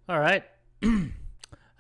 All right. How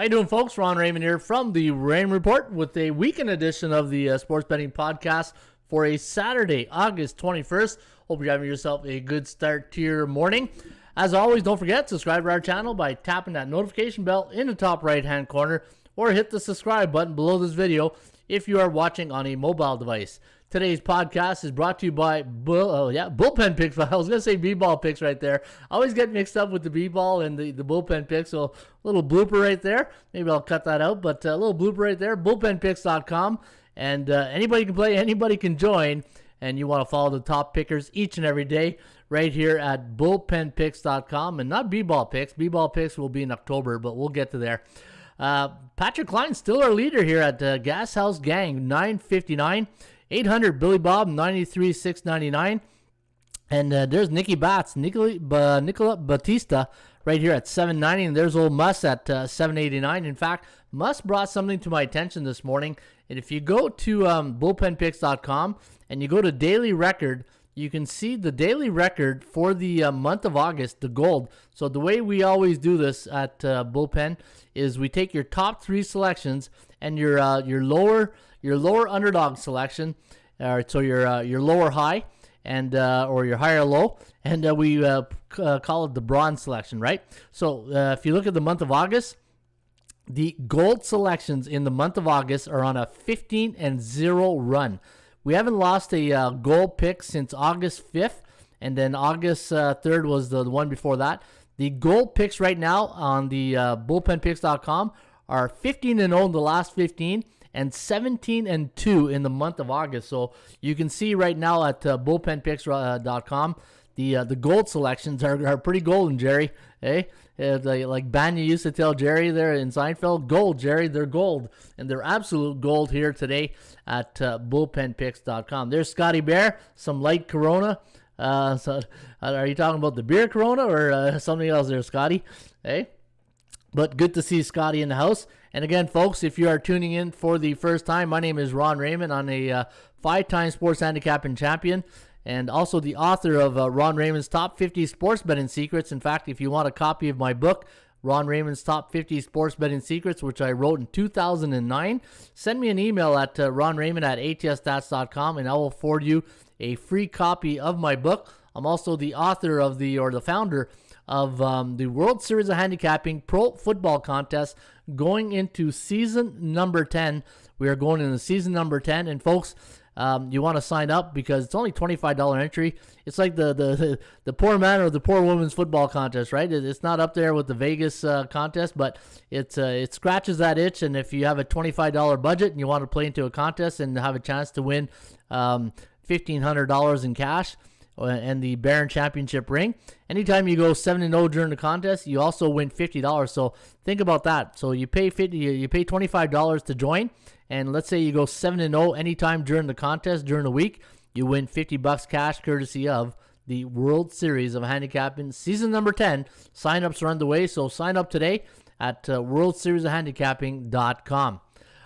you doing, folks? Ron Raymond here from the Raymond Report with a weekend edition of the Sports Betting Podcast for a Saturday, August 21st. Hope you're having yourself a good start to your morning. As always, don't forget to subscribe to our channel by tapping that notification bell in the top right-hand corner or hit the subscribe button below this video if you are watching on a mobile device. Today's podcast is brought to you by bullpen picks. I was going to say b-ball picks right there. I always get mixed up with the b-ball and the bullpen picks. So a little blooper right there. Maybe I'll cut that out, but a little blooper right there. Bullpenpicks.com. And anybody can play, anybody can join. And you want to follow the top pickers each and every day right here at bullpenpicks.com. And not b-ball picks. B-ball picks will be in October, but we'll get to there. Patrick Klein's still our leader here at Gas House Gang, 959. 800 Billy Bob, 93,699. And there's Nicky Bats, Nicola Batista right here at 790. And there's old Muss at 789. In fact, Muss brought something to my attention this morning. And if you go to bullpenpicks.com and you go to daily record, you can see the daily record for the month of August, the gold. So the way we always do this at Bullpen is we take your top three selections and your lower underdog selection, so your lower high and or your higher low, and we call it the bronze selection, right? So if you look at the month of August, the gold selections in the month of August are on a 15-0 run. We haven't lost a gold pick since August 5th, and then August 3rd was the one before that. The gold picks right now on the bullpenpicks.com are 15-0 in the last 15 and 17-2 in the month of August. So you can see right now at bullpenpicks.com, the gold selections are pretty golden, Jerry. Hey, like Banya used to tell Jerry there in Seinfeld, gold, Jerry, they're gold. And they're absolute gold here today at bullpenpicks.com. There's Scotty Bear, some light Corona. So, are you talking about the beer Corona or something else there, Scotty? Hey, but good to see Scotty in the house. And again, folks, if you are tuning in for the first time, my name is Ron Raymond. I'm a 5-time sports handicapping champion and also the author of Ron Raymond's Top 50 Sports Betting Secrets. In fact, if you want a copy of my book, Ron Raymond's Top 50 Sports Betting Secrets, which I wrote in 2009, send me an email at ronraymond@atsstats.com, and I will forward you a free copy of my book. I'm also the author of the founder of the World Series of Handicapping Pro Football Contest going into season number 10. We are going into season number 10. And folks, you want to sign up because it's only $25 entry. It's like the poor man or the poor woman's football contest, right? It's not up there with the Vegas contest, but it scratches that itch. And if you have a $25 budget and you want to play into a contest and have a chance to win $1,500 in cash and the Barron Championship ring, anytime you go 7-0 during the contest, you also win $50. So think about that. So you pay $25 to join, and let's say you go 7-0 anytime during the contest during the week, you win $50 cash courtesy of the World Series of Handicapping season number 10. Sign-ups are underway, so sign up today at worldseriesofhandicapping.com.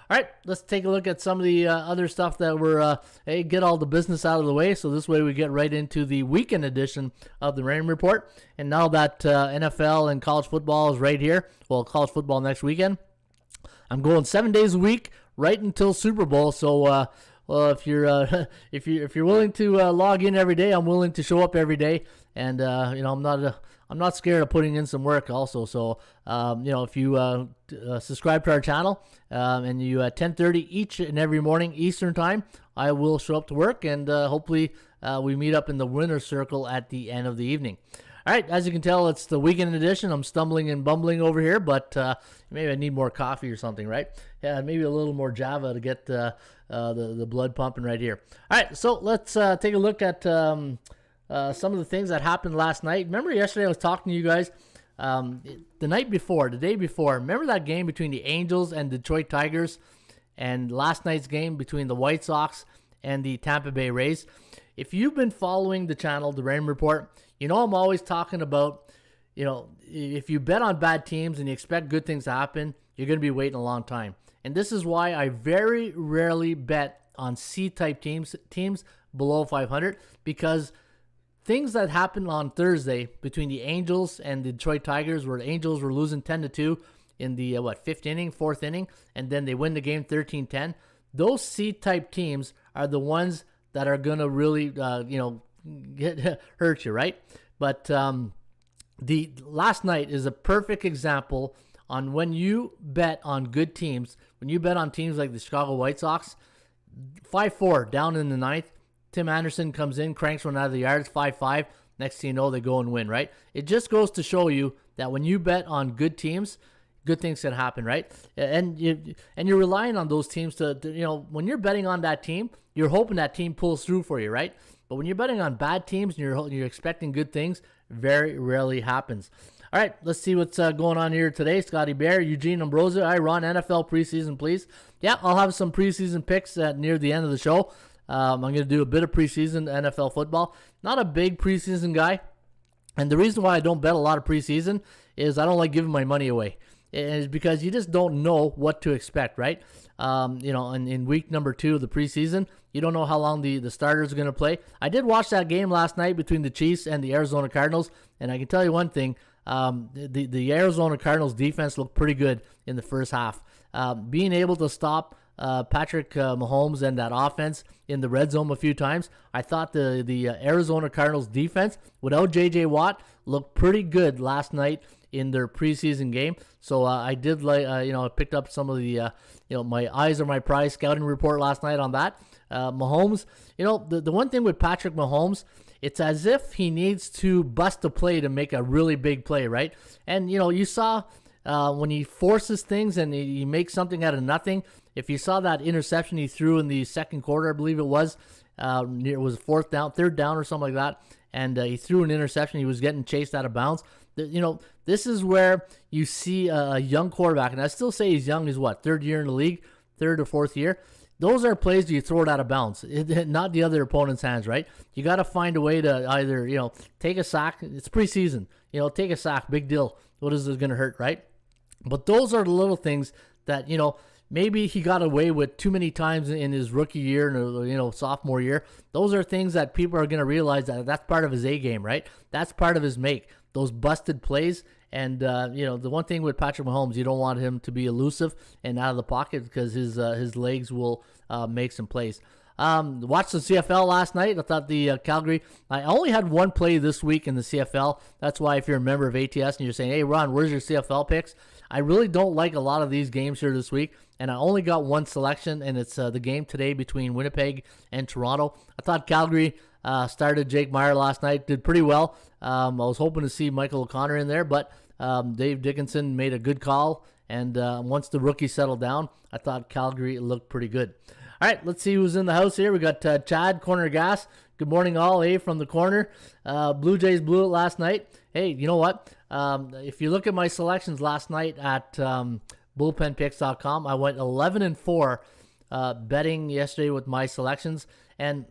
All right, let's take a look at some of the other stuff that we're, get all the business out of the way. So this way we get right into the weekend edition of the Raymond Report. And now that NFL and college football is right here, well, college football next weekend, I'm going 7 days a week right until Super Bowl. So if you're if you're willing to log in every day, I'm willing to show up every day. And I'm not scared of putting in some work also. So, if you subscribe to our channel and you at 10:30 each and every morning Eastern time, I will show up to work, and hopefully we meet up in the winner's circle at the end of the evening. All right, as you can tell, it's the weekend edition. I'm stumbling and bumbling over here, but maybe I need more coffee or something, right? Yeah, maybe a little more Java to get the blood pumping right here. All right, so let's take a look at some of the things that happened last night. Remember yesterday I was talking to you guys the day before. Remember that game between the Angels and Detroit Tigers, and last night's game between the White Sox and the Tampa Bay Rays? If you've been following the channel, the Raymond Report, you know I'm always talking about, if you bet on bad teams and you expect good things to happen, you're going to be waiting a long time. And this is why I very rarely bet on C-type teams below 500, because things that happened on Thursday between the Angels and the Detroit Tigers, where the Angels were losing 10-2 in the fourth inning, and then they win the game 13-10. Those C-type teams are the ones that are gonna really hurt you, right? But the last night is a perfect example on when you bet on good teams. When you bet on teams like the Chicago White Sox, 5-4 down in the ninth. Tim Anderson comes in, cranks one out of the yard. It's 5-5. Next thing you know, they go and win, right? It just goes to show you that when you bet on good teams, good things can happen, right? And you're relying on those teams to when you're betting on that team, you're hoping that team pulls through for you, right? But when you're betting on bad teams and you're expecting good things, very rarely happens. All right, let's see what's going on here today. Scotty Bear, Eugene Ambrosia. Hi, Ron. NFL preseason, please. Yeah, I'll have some preseason picks near the end of the show. I'm going to do a bit of preseason NFL football. Not a big preseason guy. And the reason why I don't bet a lot of preseason is I don't like giving my money away. It's because you just don't know what to expect, right? In week number 2 of the preseason, you don't know how long the starters are going to play. I did watch that game last night between the Chiefs and the Arizona Cardinals, and I can tell you one thing. The Arizona Cardinals defense looked pretty good in the first half. Being able to stop Patrick Mahomes and that offense in the red zone a few times, I thought the Arizona Cardinals defense without J.J. Watt looked pretty good last night in their preseason game. So I did I picked up some of the my eyes are my prize scouting report last night on that. Mahomes, the one thing with Patrick Mahomes, it's as if he needs to bust a play to make a really big play, right? And you saw when he forces things and he makes something out of nothing. If you saw that interception he threw in the second quarter, I believe it was third down or something like that, and he threw an interception. He was getting chased out of bounds. This is where you see a young quarterback, and I still say he's young. He's third year in the league, third or fourth year. Those are plays you throw it out of bounds, not the other opponent's hands, right? You got to find a way to either, take a sack. It's preseason. Take a sack, big deal. What is this going to hurt, right? But those are the little things that, maybe he got away with too many times in his rookie year and, sophomore year. Those are things that people are going to realize that that's part of his A game, right? That's part of his make, those busted plays. And, the one thing with Patrick Mahomes, you don't want him to be elusive and out of the pocket because his legs will make some plays. Watched the CFL last night. I thought the Calgary, I only had one play this week in the CFL. That's why if you're a member of ATS and you're saying, hey, Ron, where's your CFL picks? I really don't like a lot of these games here this week, and I only got one selection, and it's the game today between Winnipeg and Toronto. I thought Calgary started Jake Meyer last night, did pretty well. I was hoping to see Michael O'Connor in there, but Dave Dickinson made a good call, and once the rookie settled down, I thought Calgary looked pretty good. All right, let's see who's in the house here. We got Chad, Corner Gas. Good morning, all, from the corner. Blue Jays blew it last night. Hey, you know what? If you look at my selections last night at bullpenpicks.com, I went 11-4 betting yesterday with my selections. And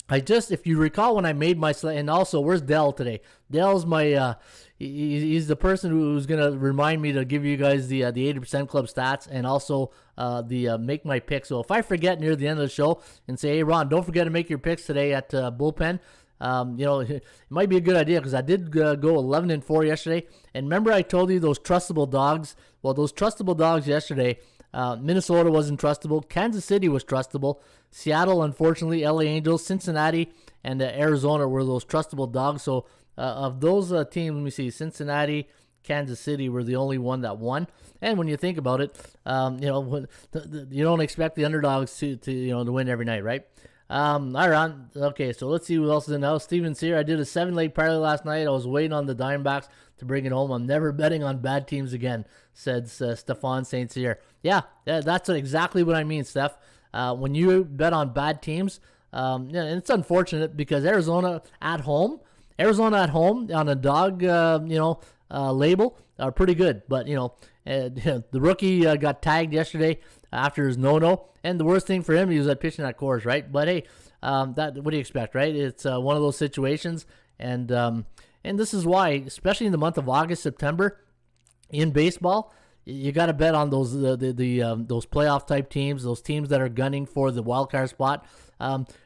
if you recall when I made my selection, and also, where's Dell today? Dell's my, he's the person who's going to remind me to give you guys the 80% Club stats and also the make my picks. So if I forget near the end of the show and say, hey, Ron, don't forget to make your picks today at Bullpen, it might be a good idea because I did go 11-4 yesterday. And remember I told you those trustable dogs? Well, those trustable dogs yesterday, Minnesota wasn't trustable. Kansas City was trustable. Seattle, unfortunately, LA Angels, Cincinnati, and Arizona were those trustable dogs. So of those teams, let me see, Cincinnati, Kansas City were the only one that won. And when you think about it, you don't expect the underdogs to win every night, right? All right, okay, so let's see who else is in the house. Steven's here. I did a 7-leg parlay last night. I was waiting on the Diamondbacks to bring it home. I'm never betting on bad teams again, said Stephon St. Cyr. Yeah, that's exactly what I mean, Steph. When you bet on bad teams, and it's unfortunate because Arizona at home on a dog, label are pretty good. But, the rookie got tagged yesterday after his no-no. And the worst thing for him, he was pitching at Coors, right? But hey, what do you expect, right? It's one of those situations, and this is why, especially in the month of August, September, in baseball, you got to bet on those those playoff type teams, those teams that are gunning for the wild card spot.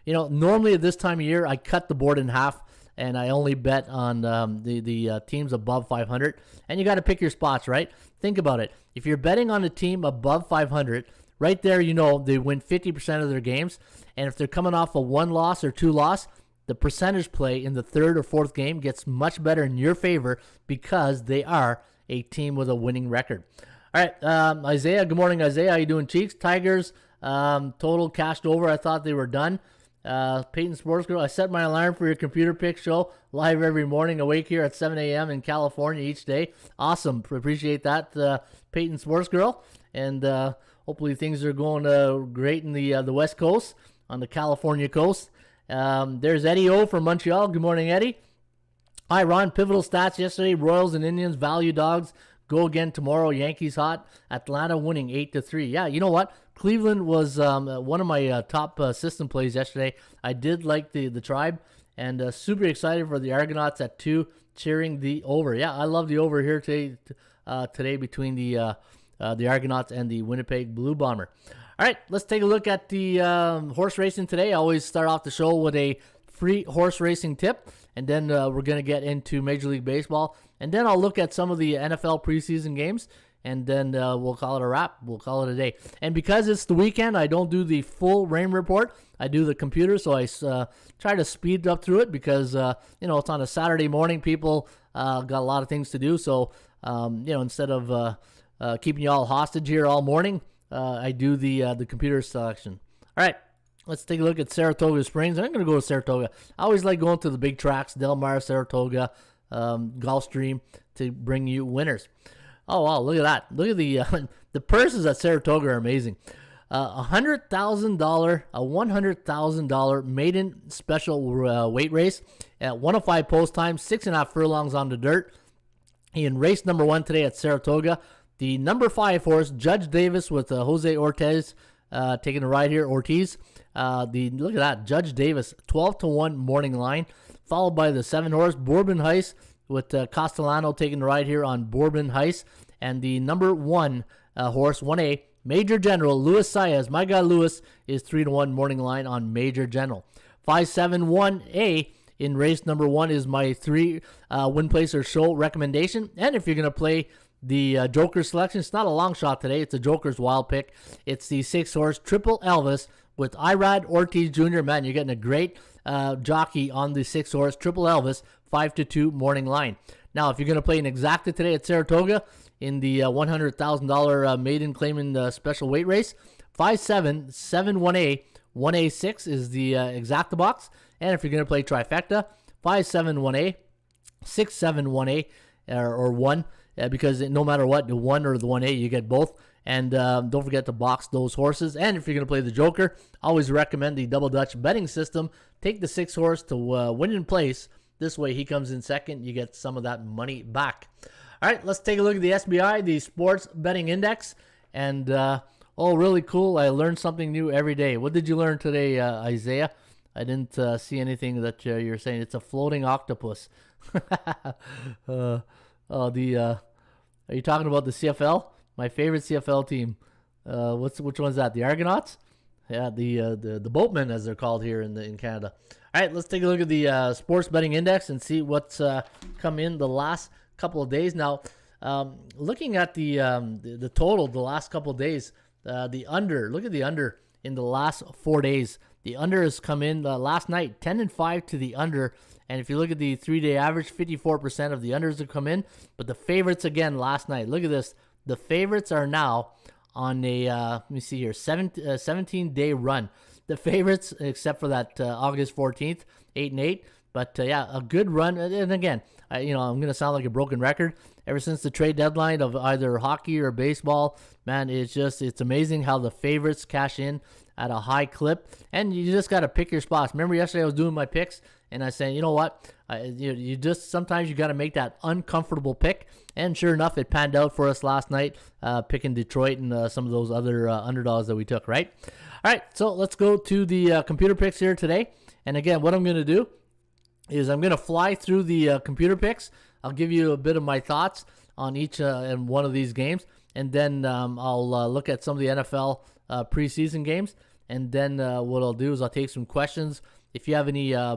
Normally at this time of year, I cut the board in half. and I only bet on the teams above 500. And you got to pick your spots, right? Think about it. If you're betting on a team above 500, right there, they win 50% of their games. And if they're coming off a 1-loss or 2-loss, the percentage play in the third or fourth game gets much better in your favor because they are a team with a winning record. All right, Isaiah. Good morning, Isaiah. How you doing, Cheeks? Tigers, total cashed over. I thought they were done. Peyton Sports Girl, I set my alarm for your computer pick show live every morning, awake here at 7 a.m. in California each day. Awesome. Appreciate that, Peyton Sports Girl. And hopefully things are going great in the West Coast, on the California coast. There's Eddie O from Montreal. Good morning, Eddie. Hi, Ron. Pivotal stats yesterday. Royals and Indians, value dogs. Go again tomorrow. Yankees hot. Atlanta winning 8-3. Yeah, you know what? Cleveland was one of my top system plays yesterday. I did like the Tribe, and super excited for the Argonauts at 2, cheering the over. Yeah, I love the over here today between the Argonauts and the Winnipeg Blue Bomber. All right, let's take a look at the horse racing today. I always start off the show with a free horse racing tip, and then we're going to get into Major League Baseball, and then I'll look at some of the NFL preseason games, and then we'll call it a wrap. We'll call it a day. And because it's the weekend, I don't do the full Raymond Report. I do the computer, so I try to speed up through it because, it's on a Saturday morning. People got a lot of things to do, so, instead of keeping you all hostage here all morning, I do the computer selection. All right, let's take a look at Saratoga Springs. I'm going to go to Saratoga. I always like going to the big tracks, Del Mar, Saratoga, Gulfstream, to bring you winners. Oh, wow, look at that. Look at the purses at Saratoga are amazing. $100,000 maiden special weight race at 105 post time, 6.5 furlongs on the dirt. In race number 1 today at Saratoga, the number 5 horse, Judge Davis, with Jose Ortiz taking a ride here. Ortiz, look at that, Judge Davis, 12-1 morning line, followed by the 7 horse, Bourbon Heist, with Castellano taking the ride here on Bourbon Heist, and the number 1 horse, 1A, Major General, Luis Saez. My guy Luis is 3-1 morning line on Major General. 5-7-1A in race number 1 is my 3 win, place, or show recommendation. And if you're going to play the Joker selection, it's not a long shot today. It's a Joker's wild pick. It's the 6 horse, Triple Elvis, with Irad Ortiz Jr. Man, you're getting a great jockey on the 6 horse, Triple Elvis, 5-2 morning line. Now, if you're going to play an exacta today at Saratoga in the $100,000 maiden claiming special weight race, 5-7-7-1A, 1A6 is the exacta box. And if you're going to play trifecta, 5-7-1A, 6-7-1A, or 1, because no matter what, the 1 or the 1A, you get both. And don't forget to box those horses. And if you're going to play the Joker, I always recommend the Double Dutch betting system. Take the 6 horse to win in place. This way he comes in second. You get some of that money back. All right, let's take a look at the SBI, the Sports Betting Index. And, really cool. I learned something new every day. What did you learn today, Isaiah? I didn't see anything that you're saying. It's a floating octopus. Are you talking about the CFL? My favorite CFL team. Which one's that? The Argonauts? Yeah, the boatmen, as they're called here in Canada. All right, let's take a look at the Sports Betting Index and see what's come in the last couple of days. Now, looking at the total the last couple of days, the under. Look at the under in the last 4 days. The under has come in last night, 10-5 to the under. And if you look at the 3-day average, 54% of the unders have come in. But the favorites again last night. Look at this. The favorites are now on a, let me see here, 17-day run. The favorites, except for that August 14th, 8-8. But a good run. And again, I'm going to sound like a broken record. Ever since the trade deadline of either hockey or baseball, man, it's amazing how the favorites cash in at a high clip. And you just got to pick your spots. Remember yesterday I was doing my picks, and I said, you know what? You just sometimes you got to make that uncomfortable pick. And sure enough, it panned out for us last night, picking Detroit and some of those other underdogs that we took, right? All right, so let's go to the computer picks here today. And again, what I'm going to do is I'm going to fly through the computer picks. I'll give you a bit of my thoughts on each and one of these games. And then I'll look at some of the NFL preseason games. And then what I'll do is I'll take some questions If you have any, I'll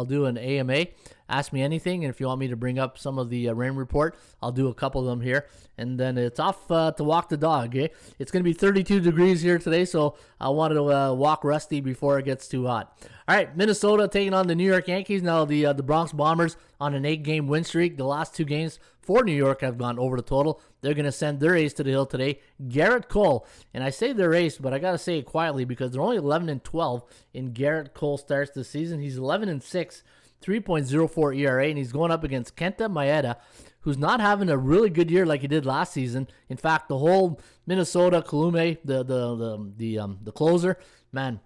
do an AMA. Ask me anything, and if you want me to bring up some of the Rain Report, I'll do a couple of them here. And then it's off to walk the dog. Okay? It's going to be 32 degrees here today, so I wanted to walk Rusty before it gets too hot. All right, Minnesota taking on the New York Yankees. Now the Bronx Bombers on an 8-game win streak. The last 2 games for New York have gone over the total. They're going to send their ace to the hill today, Garrett Cole. And I say their ace, but I got to say it quietly because they're only 11-12 in Garrett Cole starts this season. He's 11-6. 3.04 ERA, and he's going up against Kenta Maeda, who's not having a really good year like he did last season. In fact, the whole Minnesota Kalume, the closer, man.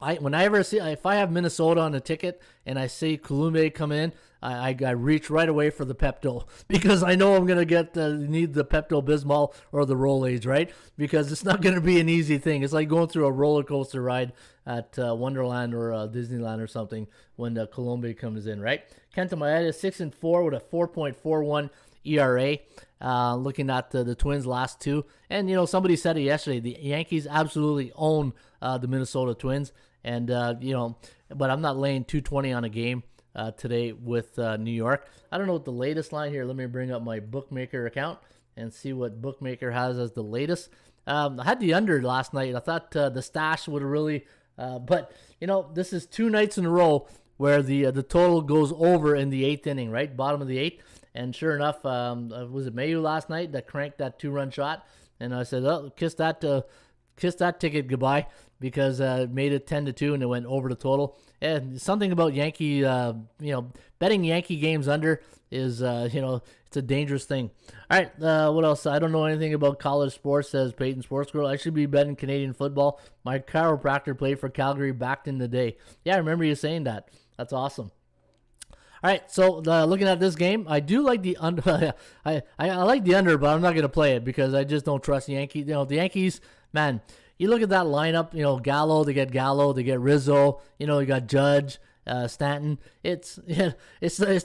If I have Minnesota on a ticket and I see Kalume come in, I reach right away for the Pepto because I know I'm gonna need the Pepto-Bismol or the Rolaids, right? Because it's not gonna be an easy thing. It's like going through a roller coaster ride at Wonderland or Disneyland or something when Columbia comes in, right? Kenta Maeda 6-4 with a 4.41 ERA. Looking at the Twins' last 2, and somebody said it yesterday. The Yankees absolutely own the Minnesota Twins, and but I'm not laying 220 on a game today with New York. I don't know what the latest line here. Let me bring up my bookmaker account and see what bookmaker has as the latest. I had the under last night. I thought the stash would have really, but this is 2 nights in a row where the total goes over in the 8th inning, right? Bottom of the 8th. And sure enough, was it Mayu last night that cranked that 2-run shot? And I said, oh, kiss that ticket goodbye because it made it 10-2 and it went over the total. And something about Yankee, betting Yankee games under is, it's a dangerous thing. All right, what else? I don't know anything about college sports, says Peyton Sports Girl. I should be betting Canadian football. My chiropractor played for Calgary back in the day. Yeah, I remember you saying that. That's awesome. All right, so looking at this game, I do like the under. I like the under, but I'm not going to play it because I just don't trust the Yankees. The Yankees, man, you look at that lineup, Gallo, they get Rizzo, you got Judge, Stanton. It's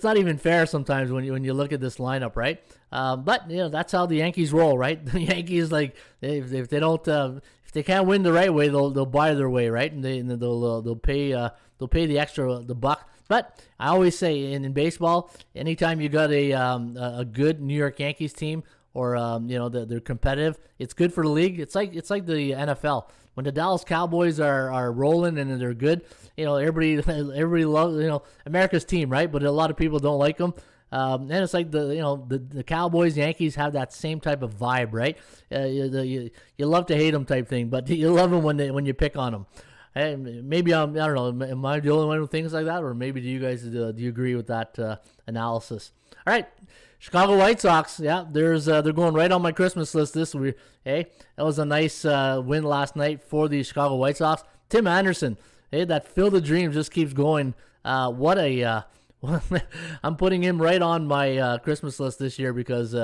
not even fair sometimes when you look at this lineup, right? But that's how the Yankees roll, right? The Yankees, like, if they don't if they can't win the right way, they'll buy their way, right? And they'll pay the buck. But I always say in baseball, anytime you got a good New York Yankees team or they're competitive, it's good for the league. It's like the NFL. When the Dallas Cowboys are rolling and they're good, everybody loves America's team, right? But a lot of people don't like them. And it's like the Cowboys, Yankees have that same type of vibe, right? You love to hate them type thing, but you love them when you pick on them. Hey, maybe I don't know. Am I the only one who thinks like that, or maybe do you guys do you agree with that analysis? All right, Chicago White Sox. Yeah, they're going right on my Christmas list this week. Hey, that was a nice win last night for the Chicago White Sox. Tim Anderson. Hey, that Field of Dreams just keeps going. What a I'm putting him right on my Christmas list this year because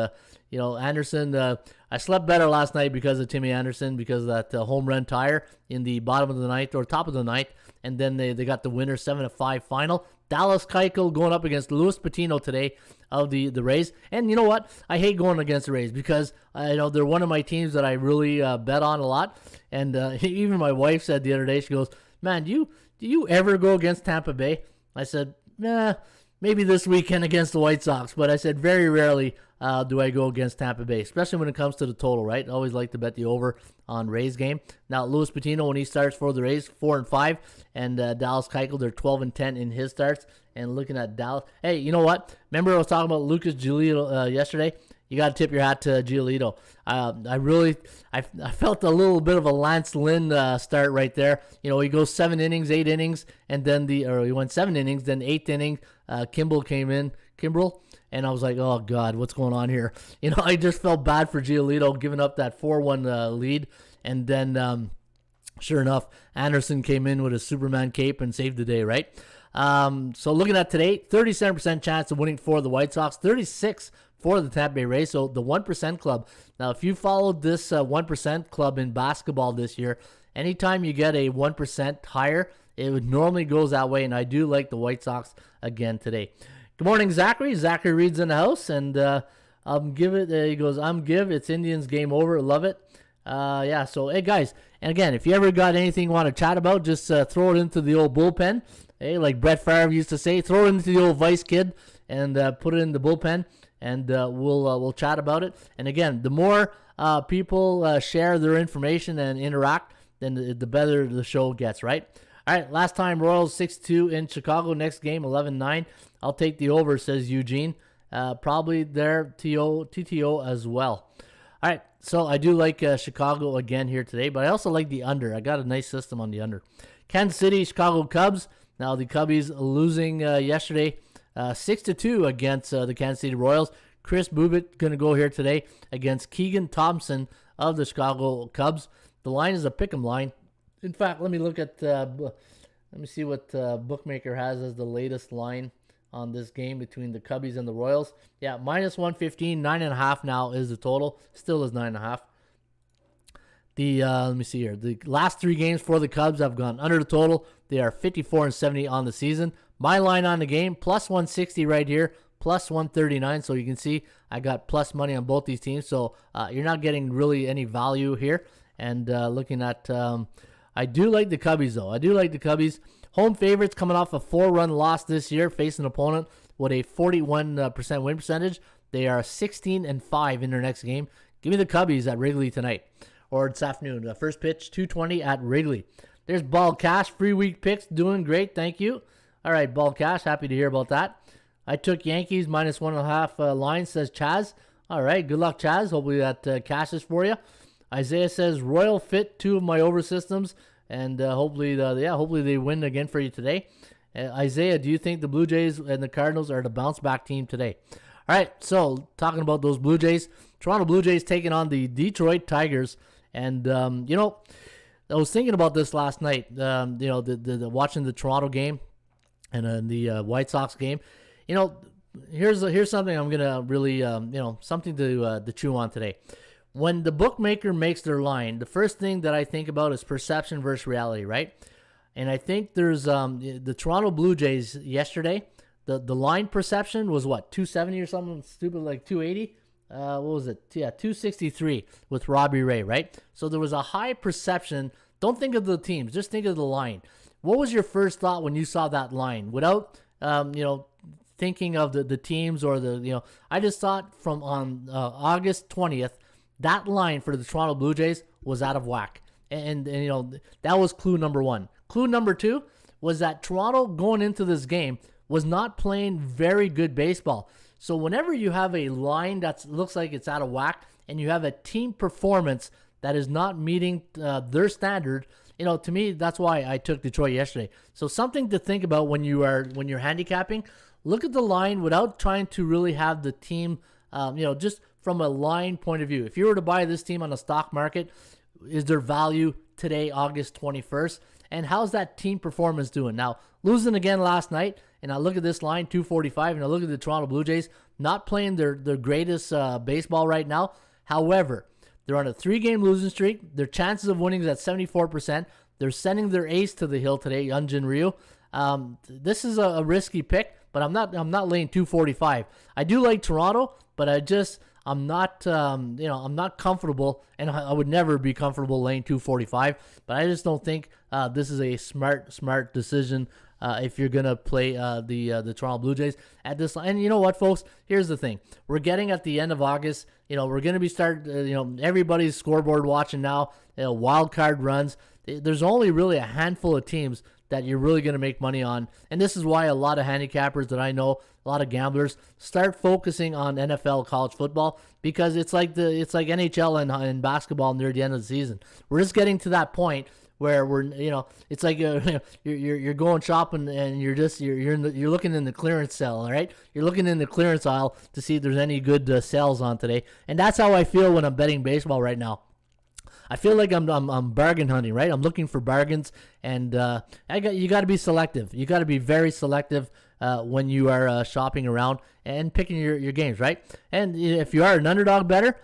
Anderson. I slept better last night because of Timmy Anderson, because of that home run tire in the bottom of the ninth or top of the ninth, and then they got the winner 7-5 final. Dallas Keuchel going up against Luis Patino today of the Rays. And you know what? I hate going against the Rays because they're one of my teams that I really bet on a lot. And even my wife said the other day, she goes, "Man, do you ever go against Tampa Bay?" I said, "Nah, maybe this weekend against the White Sox." But I said very rarely do I go against Tampa Bay, especially when it comes to the total, right? I always like to bet the over on Rays game. Now, Luis Patino, when he starts for the Rays, 4-5, and Dallas Keuchel, they're 12-10 in his starts. And looking at Dallas, hey, you know what? Remember I was talking about Lucas Giolito yesterday? You got to tip your hat to Giolito. I felt a little bit of a Lance Lynn start right there. He goes 7 innings, 8 innings, and then he went 7 innings, then 8th inning, Kimbrel. And I was like, oh, God, what's going on here? I just felt bad for Giolito giving up that 4-1 lead. And then, sure enough, Anderson came in with a Superman cape and saved the day, right? So looking at today, 37% chance of winning for the White Sox, 36 for the Tampa Bay Rays, so the 1% club. Now, if you followed this 1% club in basketball this year, anytime you get a 1% higher, it would normally goes that way, and I do like the White Sox again today. Good morning, Zachary. Zachary Reed's in the house, and he goes, I'm give. It's Indians game over. Love it. So, hey, guys, and again, if you ever got anything you want to chat about, just throw it into the old bullpen. Hey, like Brett Favre used to say, throw it into the old vice kid and put it in the bullpen, and we'll chat about it. And again, the more people share their information and interact, then the better the show gets, right? All right, last time Royals 6-2 in Chicago. Next game 11-9. I'll take the over, says Eugene. Probably their TTO as well. All right, so I do like Chicago again here today, but I also like the under. I got a nice system on the under. Kansas City, Chicago Cubs. Now the Cubbies losing yesterday 6-2 against the Kansas City Royals. Chris Bubit going to go here today against Keegan Thompson of the Chicago Cubs. The line is a pick'em line. In fact, let me look at let me see what bookmaker has as the latest line on this game between the Cubbies and the Royals. Yeah, minus 115, 9.5 now is the total. Still is 9.5. Let me see here. The last 3 games for the Cubs have gone under the total. They are 54-70 on the season. My line on the game, plus 160 right here, plus 139. So you can see I got plus money on both these teams. So you're not getting really any value here. And looking at, I do like the Cubbies, though. I do like the Cubbies. Home favorites coming off a 4-run loss this year, facing an opponent with a 41% win percentage. They are 16-5 in their next game. Give me the Cubbies at Wrigley tonight, or this afternoon. The first pitch, 2:20 at Wrigley. There's Ball Cash, free week picks, doing great, thank you. All right, Ball Cash, happy to hear about that. I took Yankees minus 1.5 line, says Chaz. All right, good luck, Chaz. Hopefully that cashes for you. Isaiah says Royal fit 2 of my over systems, and hopefully they win again for you today. Isaiah, do you think the Blue Jays and the Cardinals are the bounce back team today? All right, so talking about those Blue Jays, Toronto Blue Jays taking on the Detroit Tigers, and I was thinking about this last night. The watching the Toronto game and the White Sox game. Here's something I'm gonna really something to chew on today. When the bookmaker makes their line, the first thing that I think about is perception versus reality, right? And I think there's the Toronto Blue Jays yesterday. The line perception was what, 270 or something stupid, like 280. What was it? Yeah, 263 with Robbie Ray, right? So there was a high perception. Don't think of the teams, just think of the line. What was your first thought when you saw that line? Without thinking of the teams or I just thought from on August 20th, that line for the Toronto Blue Jays was out of whack. And that was clue number 1. Clue number 2 was that Toronto going into this game was not playing very good baseball. So whenever you have a line that looks like it's out of whack and you have a team performance that is not meeting their standard, to me, that's why I took Detroit yesterday. So something to think about when you're handicapping. Look at the line without trying to really have the team, just from a line point of view. If you were to buy this team on the stock market, is there value today, August 21st? And how's that team performance doing? Now, losing again last night, and I look at this line, 245, and I look at the Toronto Blue Jays, not playing their greatest baseball right now. However, they're on a 3-game losing streak. Their chances of winning is at 74%. They're sending their ace to the hill today, Hyunjin Ryu. This is a risky pick, but I'm not laying 245. I do like Toronto, but I'm not comfortable, and I would never be comfortable laying 245. But I just don't think this is a smart decision if you're gonna play the Toronto Blue Jays at this line. And you know what, folks? Here's the thing: we're getting at the end of August. We're gonna be everybody's scoreboard watching now. Wild card runs. There's only really a handful of teams that you're really going to make money on. And this is why a lot of handicappers that I know, a lot of gamblers, start focusing on NFL college football, because it's like NHL and basketball near the end of the season. We're just getting to that point where it's like you're going shopping and you're looking in the clearance sale, all right? You're looking in the clearance aisle to see if there's any good sales on today. And that's how I feel when I'm betting baseball right now. I feel like I'm bargain hunting, right? I'm looking for bargains, and you got to be selective. You got to be very selective when you are shopping around and picking your games, right? And if you are an underdog bettor,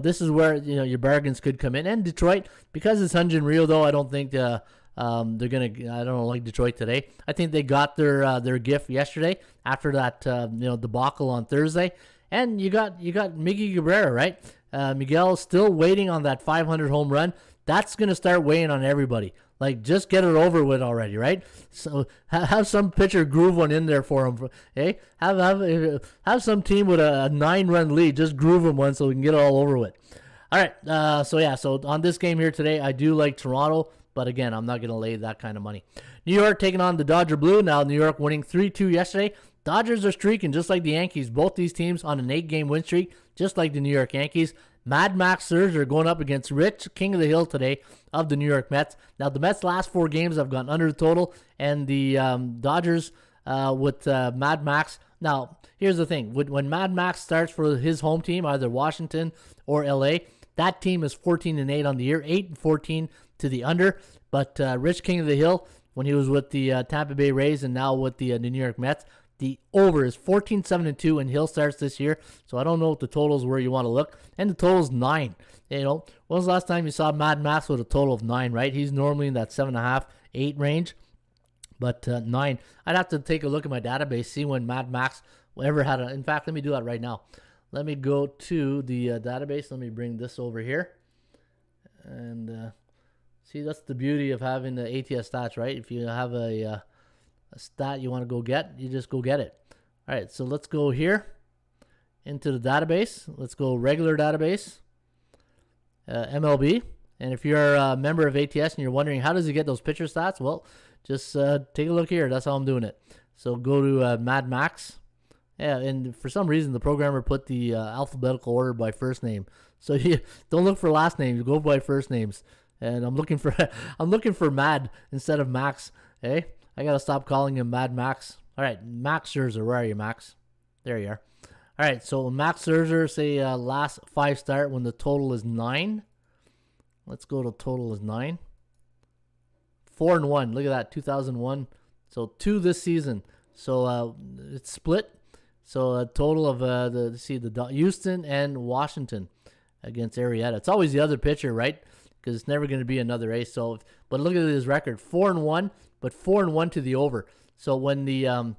this is where your bargains could come in. And Detroit, because it's Hyunjin Ryu, though, I don't think they're gonna. I don't like Detroit today. I think they got their gift yesterday after that debacle on Thursday. And you got Miggy Cabrera, right? Miguel still waiting on that 500 home run. That's going to start weighing on everybody. Like, just get it over with already, right? So have some pitcher groove one in there for him. Hey, have some team with a 9-run lead. Just groove him one so we can get it all over with. All right, so on this game here today, I do like Toronto, but again, I'm not going to lay that kind of money. New York taking on the Dodger Blue. Now, New York winning 3-2 yesterday. Dodgers are streaking just like the Yankees. Both these teams on an 8-game win streak, just like the New York Yankees. Mad Max Scherzer going up against Rich, King of the Hill today of the New York Mets. Now, the Mets' last 4 games have gone under the total, and the Dodgers with Mad Max. Now, here's the thing. When Mad Max starts for his home team, either Washington or L.A., that team is 14-8 on the year, 8-14 to the under. But Rich, King of the Hill, when he was with the Tampa Bay Rays and now with the New York Mets, the over is 14-7-2 and Hill starts this year. So I don't know what the totals where you want to look. And the total's 9. You know, when was the last time you saw Mad Max with a total of 9, right? He's normally in that 7.5, 8 range. But 9. I'd have to take a look at my database, see when Mad Max ever had a... In fact, let me do that right now. Let me go to the database. Let me bring this over here. And see, that's the beauty of having the ATS stats, right? If you have a stat you want to go get, you just go get it. All right, so let's go here into the database. Let's go regular database, MLB. And if you're a member of ATS and you're wondering how does he get those pitcher stats, well, just take a look here. That's how I'm doing it. So go to Mad Max. Yeah, and for some reason the programmer put the alphabetical order by first name. So you don't look for last names, go by first names. And I'm looking for Mad instead of Max. Hey, I gotta stop calling him Mad Max. All right, Max Scherzer, where are you, Max? There you are. All right, so Max Scherzer, say last 5 start when the total is 9. Let's go to total is 9. 4-1. Look at that, 2001. So 2 this season. So it's split. So a total of the Houston and Washington against Arrieta. It's always the other pitcher, right? Because it's never going to be another ace. So, but look at his record, 4-1, but 4-1 to the over. So when the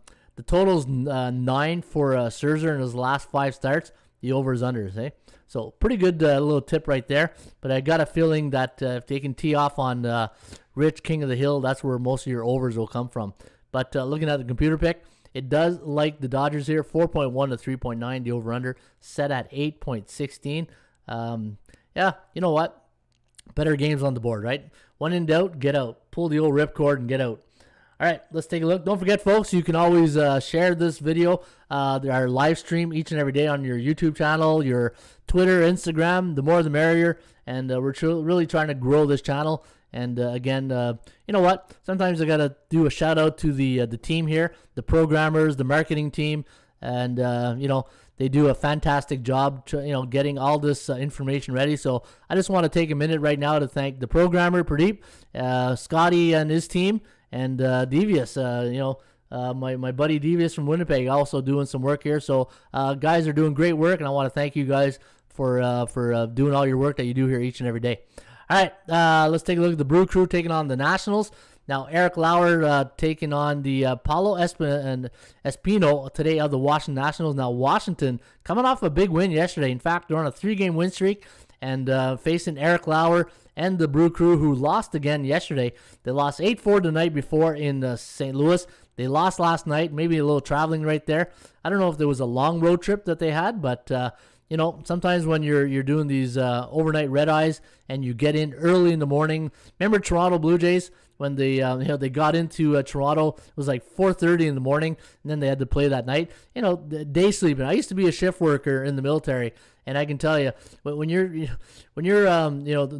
total's 9 for Scherzer in his last 5 starts, the over is unders, eh? So pretty good little tip right there. But I got a feeling that if they can tee off on Rich, King of the Hill, that's where most of your overs will come from. But looking at the computer pick, it does like the Dodgers here, 4.1 to 3.9. The over-under set at 8.16. Yeah, you know what? Better games on the board, right? When in doubt, get out. Pull the old ripcord and get out. All right, let's take a look. Don't forget, folks, you can always share this video, our live stream each and every day on your YouTube channel, your Twitter, Instagram. The more the merrier. And we're really trying to grow this channel. And again, you know what? Sometimes I got to do a shout out to the team here, the programmers, the marketing team. And, you know, they do a fantastic job, getting all this information ready. So I just want to take a minute right now to thank the programmer, Pradeep, Scotty and his team, and Devious, my buddy Devious from Winnipeg, also doing some work here. So guys are doing great work, and I want to thank you guys for doing all your work that you do here each and every day. All right, let's take a look at the Brew Crew taking on the Nationals. Now, Eric Lauer taking on the Paulo Espino today of the Washington Nationals. Now, Washington coming off a big win yesterday. In fact, they're on a 3-game win streak and facing Eric Lauer and the Brew Crew, who lost again yesterday. They lost 8-4 the night before in St. Louis. They lost last night, maybe a little traveling right there. I don't know if there was a long road trip that they had, but sometimes when you're doing these overnight red eyes and you get in early in the morning. Remember Toronto Blue Jays? When they got into Toronto, it was like 4:30 in the morning, and then they had to play that night. Day sleeping. I used to be a shift worker in the military, and I can tell you, when you're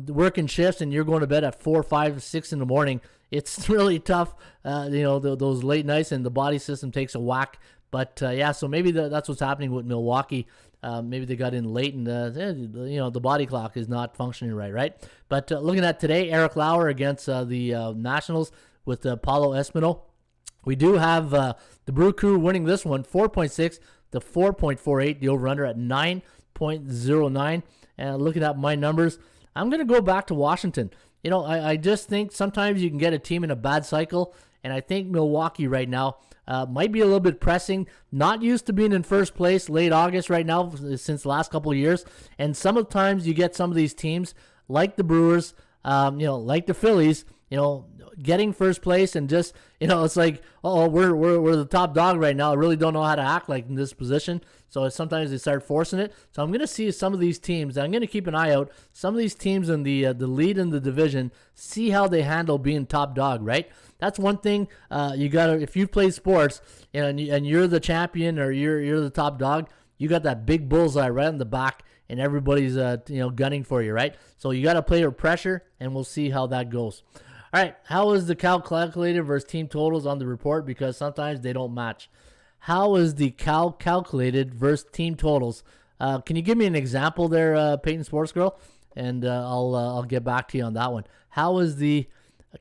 working shifts and you're going to bed at 4, 5, 6 in the morning, it's really tough. Those late nights, and the body system takes a whack. But so maybe that's what's happening with Milwaukee. Maybe they got in late and, the body clock is not functioning right? But looking at today, Eric Lauer against the Nationals with Paulo Espino. We do have the Brew Crew winning this one, 4.6 to 4.48, the over-under at 9.09. And looking at my numbers, I'm going to go back to Washington. I just think sometimes you can get a team in a bad cycle, and I think Milwaukee right now, Might be a little bit pressing. Not used to being in first place late August right now since the last couple of years. And sometimes you get some of these teams like the Brewers, like the Phillies, getting first place and just, it's like, we're the top dog right now. I really don't know how to act like in this position. So sometimes they start forcing it. So I'm going to see some of these teams. I'm going to keep an eye out. Some of these teams in the lead in the division, see how they handle being top dog, right? That's one thing you got to, if you play sports and you're the champion or you're the top dog, you got that big bullseye right in the back and everybody's gunning for you, right? So you got to play with pressure and we'll see how that goes. All right, how is the Cal calculated versus team totals on the report? Because sometimes they don't match. How is the Cal calculated versus team totals? Can you give me an example there, Peyton Sports Girl? And I'll get back to you on that one. How is the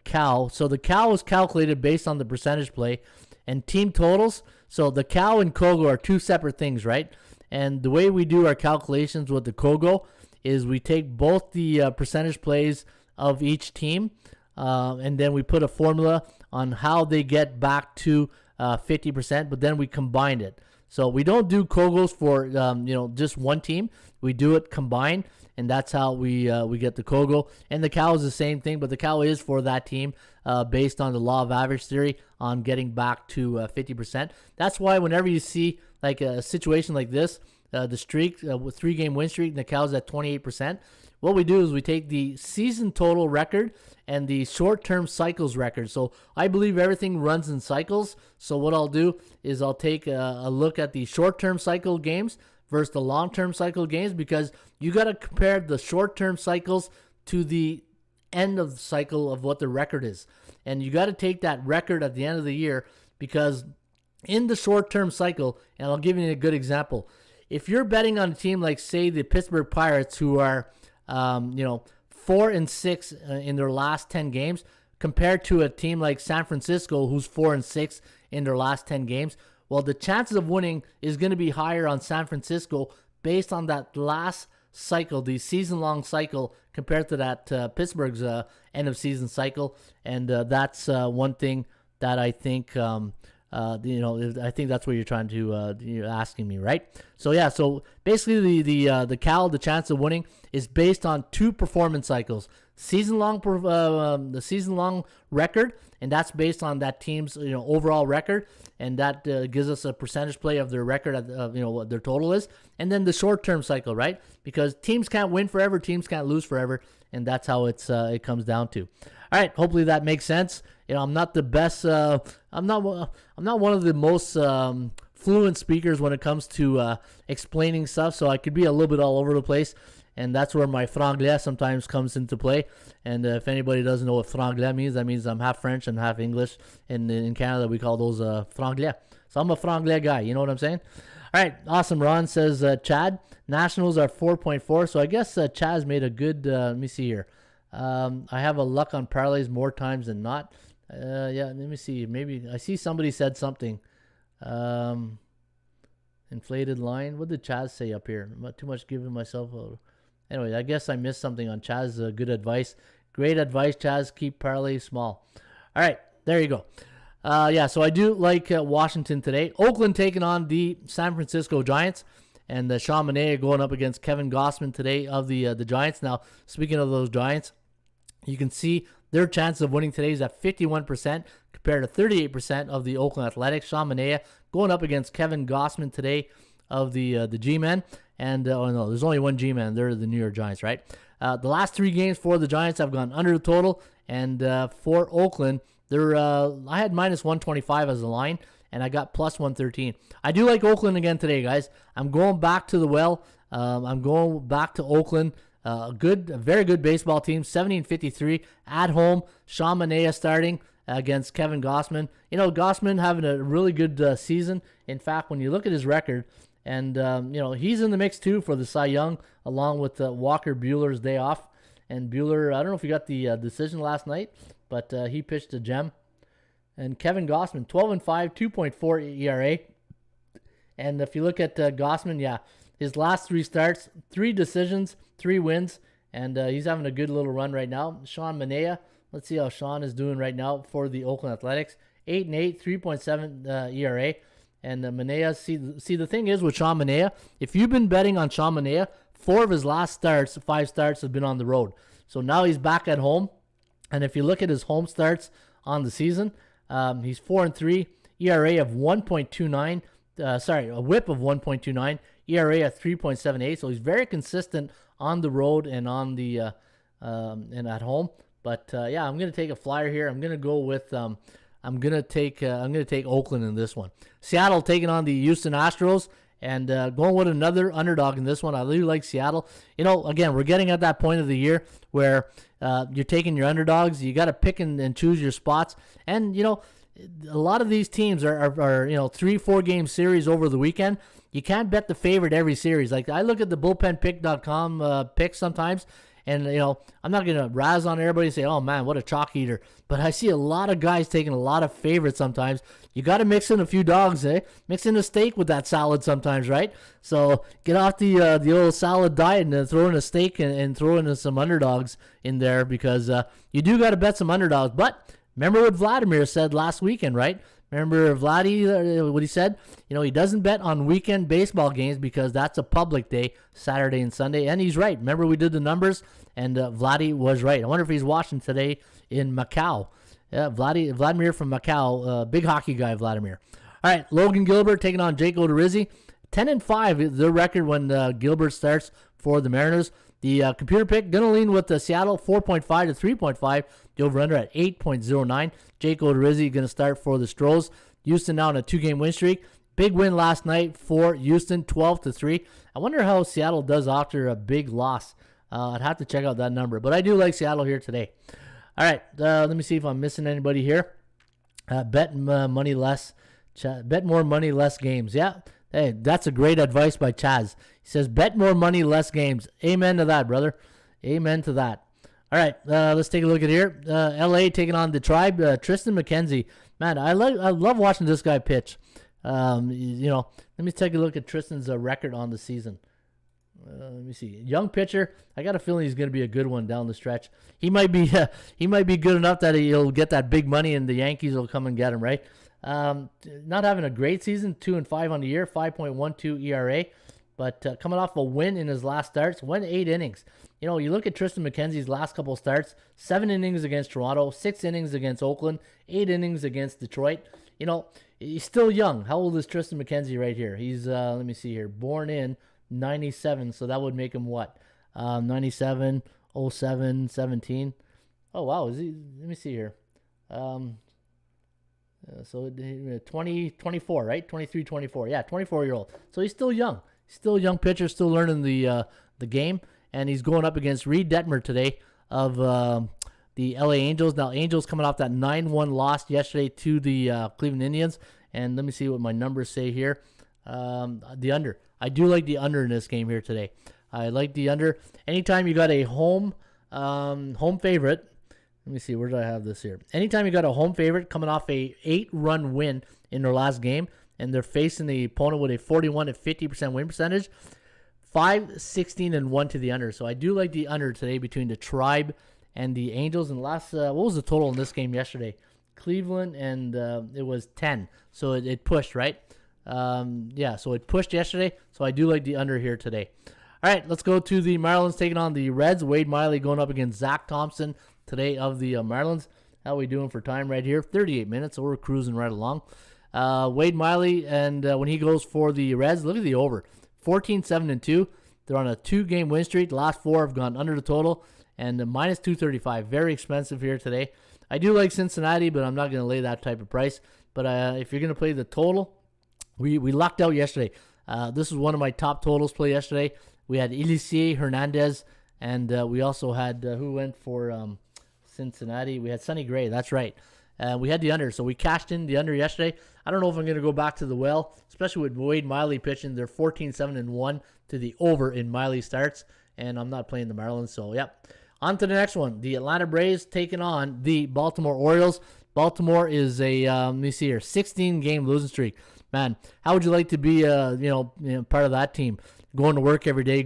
Cal? So the Cal is calculated based on the percentage play, and team totals. So the Cal and Kogo are two separate things, right? And the way we do our calculations with the Kogo is we take both the percentage plays of each team. And then we put a formula on how they get back to 50%, but then we combine it. So we don't do Kogos for just one team. We do it combined, and that's how we get the Kogo. And the Cal is the same thing, but the Cal is for that team based on the law of average theory on getting back to 50%. That's why whenever you see like a situation like this, the streak, with 3-game win streak, and the Cal's at 28%. What we do is we take the season total record and the short-term cycles record. So I believe everything runs in cycles. So what I'll do is I'll take a look at the short-term cycle games versus the long-term cycle games, because you got to compare the short-term cycles to the end of the cycle of what the record is. And you got to take that record at the end of the year, because in the short-term cycle, and I'll give you a good example. If you're betting on a team like, say, the Pittsburgh Pirates, who are 4-6 in their last 10 games, compared to a team like San Francisco, who's 4-6 in their last 10 games, well, the chances of winning is going to be higher on San Francisco based on that last cycle, the season-long cycle, compared to that Pittsburgh's end-of-season cycle. And that's one thing that I think I think that's what you're trying to you're asking me, right? So yeah, so basically the Cal, the chance of winning is based on two performance cycles, the season long record, and that's based on that team's overall record, and that gives us a percentage play of their record at what their total is, and then the short term cycle, right? Because teams can't win forever, teams can't lose forever, and that's how it comes down to. All right, hopefully that makes sense. I'm not the best. I'm not one of the most fluent speakers when it comes to explaining stuff, so I could be a little bit all over the place, and that's where my franglais sometimes comes into play. And if anybody doesn't know what franglais means, that means I'm half French and half English. And in Canada, we call those franglais. So I'm a franglais guy. You know what I'm saying? All right, awesome. Ron says Chad Nationals are 4.4. So I guess Chad's made a good. Let me see here. I have a luck on parlays more times than not. Yeah, let me see. Maybe I see somebody said something. Inflated line. What did Chaz say up here? I'm not too much giving myself a... Anyway, I guess I missed something on Chaz. Good advice. Great advice, Chaz. Keep parlay small. All right, there you go. Yeah, so I do like Washington today. Oakland taking on the San Francisco Giants. And Sean Manaea going up against Kevin Gossman today of the Giants. Now, speaking of those Giants, you can see their chance of winning today is at 51% compared to 38% of the Oakland Athletics. Sean Manaea going up against Kevin Gossman today of the G-Men. And, no, there's only one G-Man. They're the New York Giants, right? The last 3 games for the Giants have gone under the total. And for Oakland, I had minus 125 as a line, and I got plus 113. I do like Oakland again today, guys. I'm going back to the well. I'm going back to Oakland. A very good baseball team, 70-53 at home. Sean Manaea starting against Kevin Gossman. Gossman having a really good season. In fact, when you look at his record, and he's in the mix too for the Cy Young, along with Walker Buehler's day off. And Buehler, I don't know if you got the decision last night, but he pitched a gem. And Kevin Gossman, 12-5, 2.4 ERA. And if you look at Gossman, yeah, his last 3 starts, 3 decisions, 3 wins, and he's having a good little run right now. Sean Manaea, let's see how Sean is doing right now for the Oakland Athletics. 8-8, 3.7 ERA. And Manaea, see, the thing is with Sean Manaea, if you've been betting on Sean Manaea, 4 of his last 5 starts have been on the road. So now he's back at home. And if you look at his home starts on the season, he's 4-3, ERA of 1.29. A whip of 1.29, ERA at 3.78. So he's very consistent on the road and on the and at home. But yeah, I'm gonna take a flyer here. I'm gonna go with I'm gonna take Oakland in this one. Seattle taking on the Houston Astros and going with another underdog in this one. I really like Seattle. Again, we're getting at that point of the year where you're taking your underdogs. You got to pick and choose your spots, and a lot of these teams are 3-4 game series over the weekend. You can't bet the favorite every series. Like I look at the bullpenpick.com picks sometimes, and I'm not gonna razz on everybody and say, oh man, what a chalk eater. But I see a lot of guys taking a lot of favorites sometimes. You got to mix in a few dogs, Mix in a steak with that salad sometimes, right? So get off the old salad diet and then throw in a steak and throw in some underdogs in there because you do got to bet some underdogs. But remember what Vladimir said last weekend, right? Remember Vladdy, what he said? He doesn't bet on weekend baseball games because that's a public day, Saturday and Sunday. And he's right. Remember we did the numbers, and Vladdy was right. I wonder if he's watching today in Macau. Yeah, Vladimir from Macau, big hockey guy, Vladimir. All right, Logan Gilbert taking on Jake Odorizzi. 10-5 is their record when Gilbert starts for the Mariners. The computer pick, going to lean with Seattle, 4.5 to 3.5. The over-under at 8.09. Jake Odorizzi going to start for the Stros. Houston now on a 2-game win streak. Big win last night for Houston, 12-3. I wonder how Seattle does after a big loss. I'd have to check out that number. But I do like Seattle here today. All right, let me see if I'm missing anybody here. Bet money less. Bet more money, less games. Yeah, hey, that's a great advice by Chaz. He says, bet more money, less games. Amen to that, brother. Amen to that. All right, let's take a look at here. LA taking on the Tribe. Tristan McKenzie. Man, I love watching this guy pitch. Let me take a look at Tristan's record on the season. Let me see. Young pitcher. I got a feeling he's going to be a good one down the stretch. He might be good enough that he'll get that big money and the Yankees will come and get him, right? Not having a great season, 2-5 on the year, 5.12 ERA, but coming off a win in his last starts, went 8 innings. You look at Tristan McKenzie's last couple starts, 7 innings against Toronto, 6 innings against Oakland, 8 innings against Detroit. He's still young. How old is Tristan McKenzie right here? He's, let me see here, born in 97, so that would make him what? 97, 07, 17. Oh, wow. Is he? Let me see here. So 24, right? 23, 24. Yeah, 24-year-old. So he's still young. Still a young pitcher, still learning the game. And he's going up against Reed Detmer today of the LA Angels. Now, Angels coming off that 9-1 loss yesterday to the Cleveland Indians. And let me see what my numbers say here. The under. I do like the under in this game here today. I like the under. Anytime you got a home favorite. Let me see, where do I have this here? Anytime you got a home favorite coming off a 8-run win in their last game, and they're facing the opponent with a 41 to 50% win percentage, 5-16-1 to the under. So I do like the under today between the Tribe and the Angels. And last, what was the total in this game yesterday? Cleveland, and it was 10. So it pushed, right? Yeah, so it pushed yesterday. So I do like the under here today. All right, let's go to the Marlins taking on the Reds. Wade Miley going up against Zach Thompson today of the Marlins. How are we doing for time right here? 38 minutes, so we're cruising right along. Wade Miley, and when he goes for the Reds, look at the over. 14-7-2. They're on a 2-game win streak. The last 4 have gone under the total, and minus 235. Very expensive here today. I do like Cincinnati, but I'm not going to lay that type of price. But if you're going to play the total, we lucked out yesterday. This was one of my top totals play yesterday. We had Elysée Hernandez, and we also had, who went for Cincinnati? We had Sonny Gray, that's right. We had the under, so we cashed in the under yesterday. I don't know if I'm going to go back to the well, especially with Wade Miley pitching. They're 14-7-1 to the over in Miley starts, and I'm not playing the Marlins, so yep. On to the next one. The Atlanta Braves taking on the Baltimore Orioles. Baltimore is a, let me see here, 16-game losing streak. Man, how would you like to be, part of that team? Going to work every day,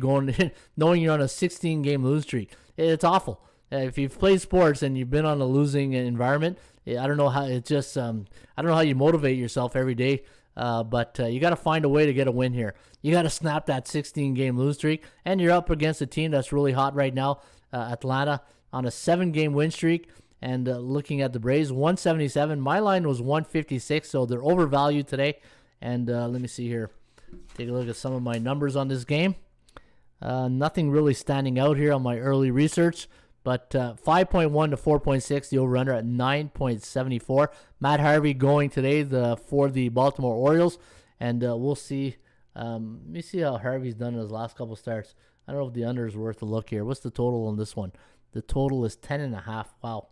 knowing you're on a 16-game losing streak. It's awful. If you've played sports and you've been on a losing environment, I don't know how it just. I don't know how you motivate yourself every day. But you got to find a way to get a win here. You got to snap that 16-game lose streak, and you're up against a team that's really hot right now, Atlanta, on a 7-game win streak. And looking at the Braves, 177. My line was 156, so they're overvalued today. And let me see here. Take a look at some of my numbers on this game. Nothing really standing out here on my early research. But 5.1 to 4.6, the over-under at 9.74. Matt Harvey going today for the Baltimore Orioles. And we'll see. Let me see how Harvey's done in his last couple starts. I don't know if the under is worth a look here. What's the total on this one? The total is 10.5. Wow.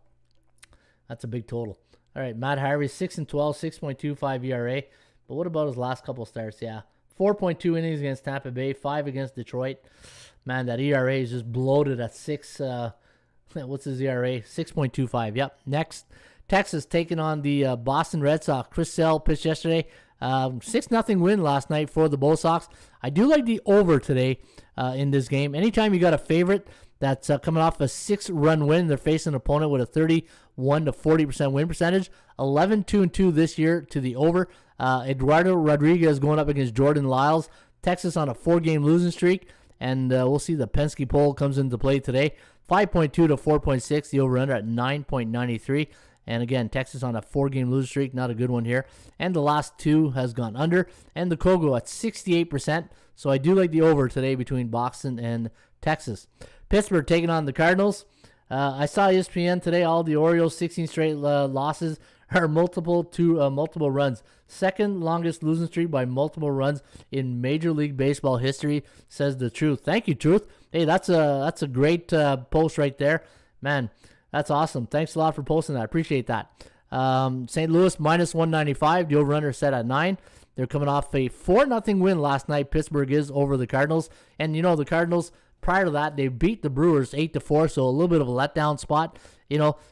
That's a big total. All right, Matt Harvey, 6-12, 6.25 ERA. But what about his last couple starts? Yeah, 4.2 innings against Tampa Bay, 5 against Detroit. Man, that ERA is just bloated at 6. What's his ERA? 6.25. Yep. Next, Texas taking on the Boston Red Sox. Chris Sale pitched yesterday. 6-0 win last night for the Bo Sox. I do like the over today in this game. Anytime you got a favorite that's coming off a 6-run win, they're facing an opponent with a 31 to 40% win percentage. 11-2-2 this year to the over. Eduardo Rodriguez going up against Jordan Lyles. Texas on a 4-game losing streak. And we'll see the Penske poll comes into play today. 5.2 to 4.6. The over-under at 9.93. And again, Texas on a 4-game losing streak. Not a good one here. And the last 2 has gone under. And the Kogo at 68%. So I do like the over today between Boston and Texas. Pittsburgh taking on the Cardinals. I saw ESPN today. All the Orioles 16 straight losses are multiple runs. Second longest losing streak by multiple runs in Major League Baseball history, says the Truth. Thank you, Truth. Hey, that's a great post right there. Man, that's awesome. Thanks a lot for posting that. I appreciate that. St. Louis minus 195. The over-under set at 9. They're coming off a 4-0 win last night. Pittsburgh is over the Cardinals. And, the Cardinals, prior to that, they beat the Brewers 8-4, so a little bit of a letdown spot.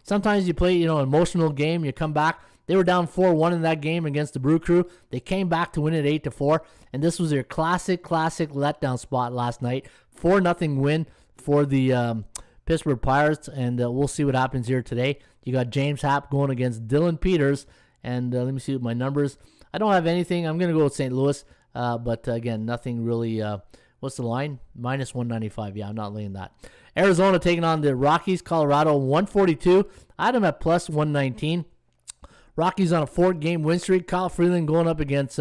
Sometimes you play, an emotional game, you come back. They were down 4-1 in that game against the Brew Crew. They came back to win it 8-4, and this was their classic letdown spot last night. 4-0 win for the Pittsburgh Pirates, and we'll see what happens here today. You got James Happ going against Dylan Peters, and let me see my numbers. I don't have anything. I'm going to go with St. Louis, but again, nothing really. What's the line? Minus 195. Yeah, I'm not laying that. Arizona taking on the Rockies. Colorado 142. I had them at plus 119. Rockies on a 4-game win streak. Kyle Freeland going up against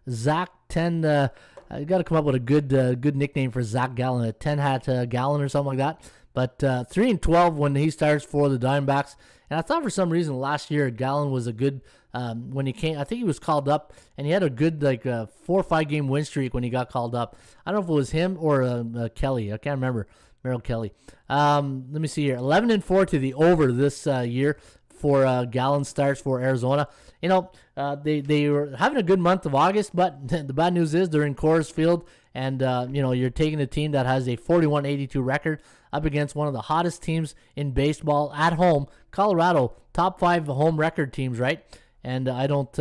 Zach 10. You got to come up with a good nickname for Zach Gallen, a 10-hat Gallen or something like that. But 3-12 when he starts for the Diamondbacks. And I thought for some reason last year Gallen was a good when he came. I think he was called up, and he had a good 4 or 5 game win streak when he got called up. I don't know if it was him or Kelly. I can't remember. Merrill Kelly. Let me see here. 11-4 to the over this year for Gallen starts for Arizona. They were having a good month of August, but the bad news is they're in Coors Field, and you're taking a team that has a 41-82 record up against one of the hottest teams in baseball at home, Colorado, top 5 home record teams, right? And I don't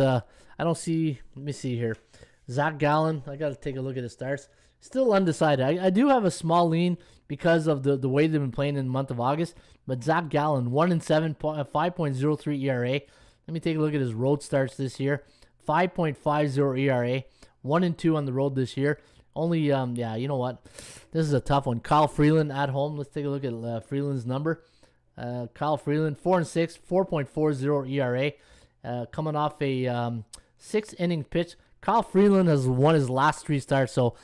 see. Let me see here. Zach Gallen. I got to take a look at his starts. Still undecided. I do have a small lean because of the way they've been playing in the month of August. But Zach Gallen, 1-7, 5.03 ERA. Let me take a look at his road starts this year. 5.50 ERA. 1-2 on the road this year. Only, you know what? This is a tough one. Kyle Freeland at home. Let's take a look at Freeland's number. Kyle Freeland, 4-6, 4.40 ERA. Coming off a 6-inning pitch. Kyle Freeland has won his last 3 starts. So,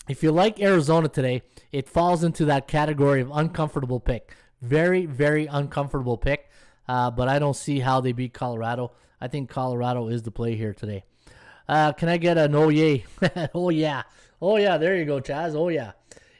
if you like Arizona today, it falls into that category of uncomfortable pick. Very, very uncomfortable pick. But I don't see how they beat Colorado. I think Colorado is the play here today. Can I get an oh yay? Oh yeah. Oh yeah, there you go, Chaz. Oh yeah.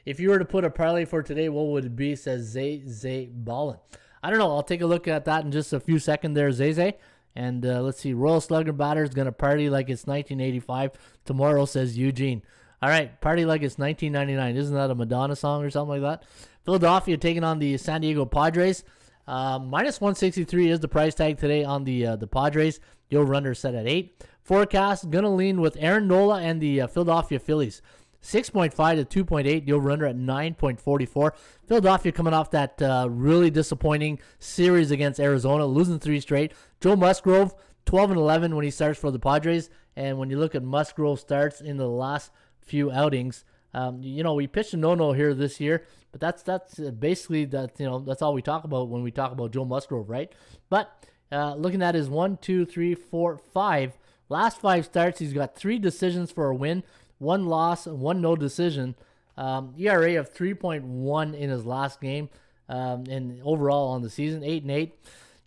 If you were to put a parlay for today, what would it be? Says Zay Ballin. I don't know. I'll take a look at that in just a few seconds there, Zay. And let's see. Royal Slugger Batter is going to party like it's 1985 tomorrow, says Eugene. All right, party like it's 1999. Isn't that a Madonna song or something like that? Philadelphia taking on the San Diego Padres. Minus 163 is the price tag today on the Padres. The over-under set at 8. Forecast, going to lean with Aaron Nola and the Philadelphia Phillies. 6.5 to 2.8. The over-under at 9.44. Philadelphia coming off that really disappointing series against Arizona, losing 3 straight. Joe Musgrove, 12-11 when he starts for the Padres. And when you look at Musgrove starts in the last few outings, we pitched a no-no here this year, but that's basically that's all we talk about when we talk about Joe Musgrove, right? But looking at his 1, 2, 3, 4, 5 last 5 starts, he's got 3 decisions for a win, 1 loss, and 1 no decision. ERA of 3.1 in his last game, and overall on the season 8-8.